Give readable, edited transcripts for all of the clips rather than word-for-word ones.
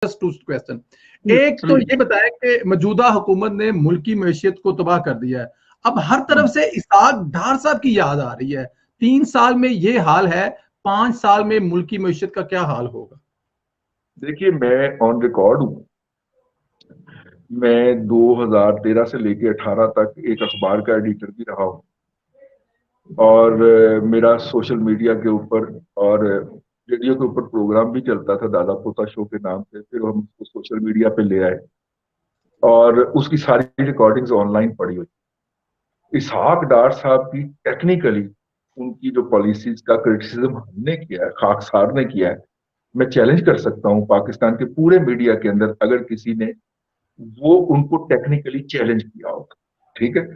To question. एक तो ये बताया कि मौजूदा हुकूमत ने मुल्की मैशियत को तबाह कर दिया है, अब हर तरफ से इसहाक डार साहब की याद आ रही है। 3 साल में ये हाल है, 5 साल में मुल्की मैशियत का क्या हाल होगा? देखिए, मैं ऑन रिकॉर्ड हूं। मैं 2013 से लेके 18 तक एक अखबार का एडिटर भी रहा हूं, और मेरा सोशल मीडिया के ऊपर और रेडियो के ऊपर प्रोग्राम भी चलता था, दादा पोता शो के नाम से। फिर हम उसको सोशल मीडिया पे ले आए और उसकी सारी रिकॉर्डिंग्स ऑनलाइन पड़ी हुई। इसहाक डार साहब की टेक्निकली उनकी जो पॉलिसीज का क्रिटिसिज्म हमने किया है, खाकसार ने किया है, मैं चैलेंज कर सकता हूं पाकिस्तान के पूरे मीडिया के अंदर अगर किसी ने वो उनको टेक्निकली चैलेंज किया होगा। ठीक है,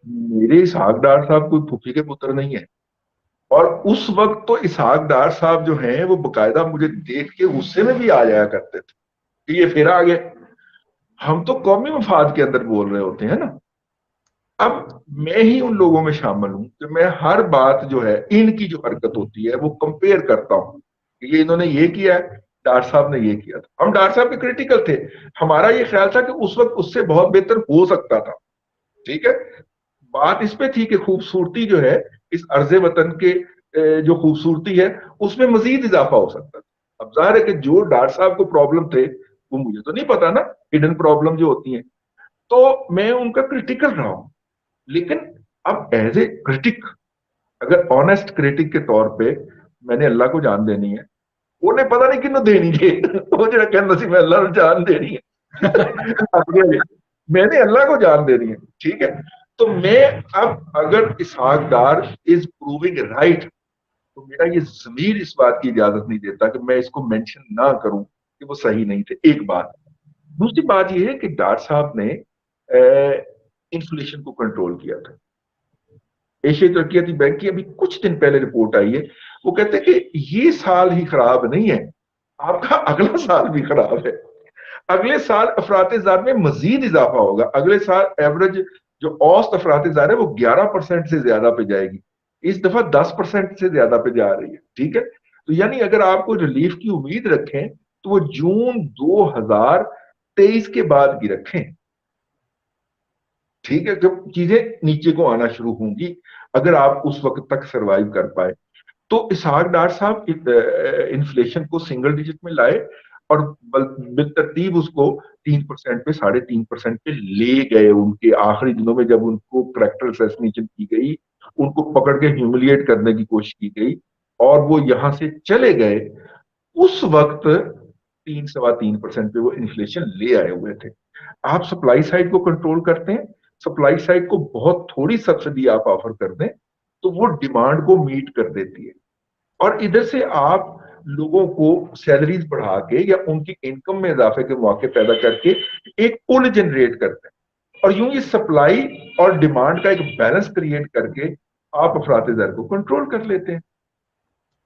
मेरे इसहाक डार साहब कोई फूफी के पुत्र नहीं है, और उस वक्त तो इसहाक डार साहब जो हैं वो बकायदा मुझे देख के गुस्से में भी आ जाया करते थे कि ये फिर आ गए। हम तो कौमी मफाद के अंदर बोल रहे होते हैं ना। अब मैं ही उन लोगों में शामिल हूं कि मैं हर बात जो है, इनकी जो हरकत होती है वो कंपेयर करता हूं कि ये इन्होंने ये किया है, डार साहब ने ये किया था। हम डार साहब के क्रिटिकल थे, हमारा ये ख्याल था कि उस वक्त उससे बहुत बेहतर हो सकता था। ठीक है, बात इस पे थी कि खूबसूरती जो है, इस अर्जे वतन के जो खूबसूरती है उसमें मजीद इजाफा हो सकता था। अब जाहिर है कि जो डार साहब को प्रॉब्लम थे वो मुझे तो नहीं पता ना, हिडन प्रॉब्लम जो होती है, तो मैं उनका क्रिटिकल रहा हूं। लेकिन अब एज ए क्रिटिक, अगर ऑनेस्ट क्रिटिक के तौर पे मैंने अल्लाह को जान देनी है, उन्हें पता नहीं किन्नू देनी है वो जो कहना सी मैं अल्लाह को जान देनी है मैंने अल्लाह को जान देनी है। ठीक है, तो मैं अब अगर इसहाक डार इज प्रूविंग राइट, तो मेरा ये जमीर इस बात की इजाजत नहीं देता कि मैं इसको मेंशन ना करूं कि वो सही नहीं थे। एक बात। दूसरी बात यह है कि डार साहब ने इन्फ्लेशन को कंट्रोल किया था। एशियाई तरक्याती बैंक की अभी कुछ दिन पहले रिपोर्ट आई है, वो कहते हैं कि ये साल ही खराब नहीं है, आपका अगला साल भी खराब है। अगले साल अफरात-ए-ज़ार में मजीद इजाफा होगा। अगले साल एवरेज जो औसत अफरात-ए-ज़ार है वो 11% से ज्यादा पे जाएगी, इस दफा 10% से ज्यादा पे जा रही है। ठीक है, तो यानी अगर आपको रिलीफ की उम्मीद रखें तो वो जून 2023 के बाद की रखें। ठीक है, जब चीजें नीचे को आना शुरू होंगी, अगर आप उस वक्त तक सरवाइव कर पाए, तो इसहाक डार साहब इन्फ्लेशन को सिंगल डिजिट में लाए और बिलतरतीब उसको 3% पे, 3.5% पे ले गए। उनके आखिरी दिनों में जब उनको करैक्टर असैसिनेशन की गई, उनको पकड़ के ह्यूमिलिएट करने की कोशिश की गई और वो यहां से चले गए, उस वक्त 3-3.25% पे वो इन्फ्लेशन ले आए हुए थे। आप सप्लाई साइड को कंट्रोल करते हैं, सप्लाई साइड को बहुत थोड़ी सब्सिडी आप ऑफर कर दें तो वो डिमांड को मीट कर देती है, और इधर से आप लोगों को सैलरीज बढ़ा के या उनकी इनकम में इजाफे के मौके पैदा करके एक पुल जनरेट करते हैं, और यूं ही सप्लाई और डिमांड का एक बैलेंस क्रिएट करके आप अफरात-ए-ज़र को कंट्रोल कर लेते हैं।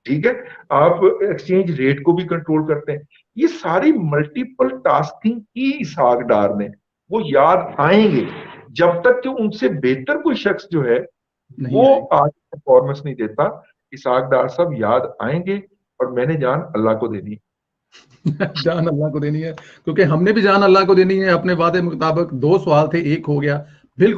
ठीक है, आप एक्सचेंज रेट को भी कंट्रोल करते हैं। ये सारी मल्टीपल टास्किंग की इसहाक डार ने वो याद आएंगे जब तक कि उनसे बेहतर कोई शख्स जो है वो आज परफॉर्मेंस नहीं देता। इसहाक डार साहब याद आएंगे, और मैंने जान अल्लाह को देनी है जान अल्लाह को देनी है, क्योंकि हमने भी जान अल्लाह को देनी है। अपने वादे मुताबिक 2 सवाल थे, 1 हो गया।